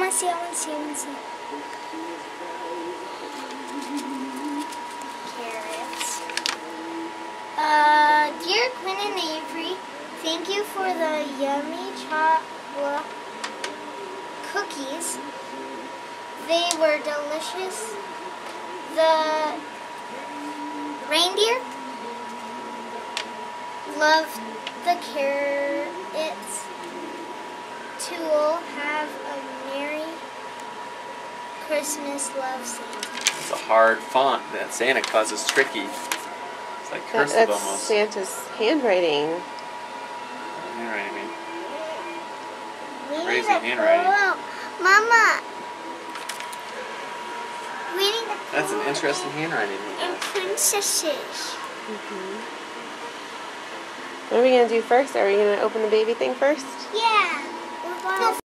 want to see, I want to see, I want to see. Carrots. Dear Quinn and Avery, thank you for the yummy chocolate cookies. They were delicious. The reindeer loved the carrots. Tool, have a Merry Christmas, love Santa. It's a hard font that Santa Claus is tricky. It's like cursive That's almost. Santa's handwriting. Handwriting. We Crazy need to handwriting. pull out. Mama, we need to pull That's an interesting handwriting. and princesses. What are we going to do first? Are we going to open the baby thing first? Yeah, we're gonna.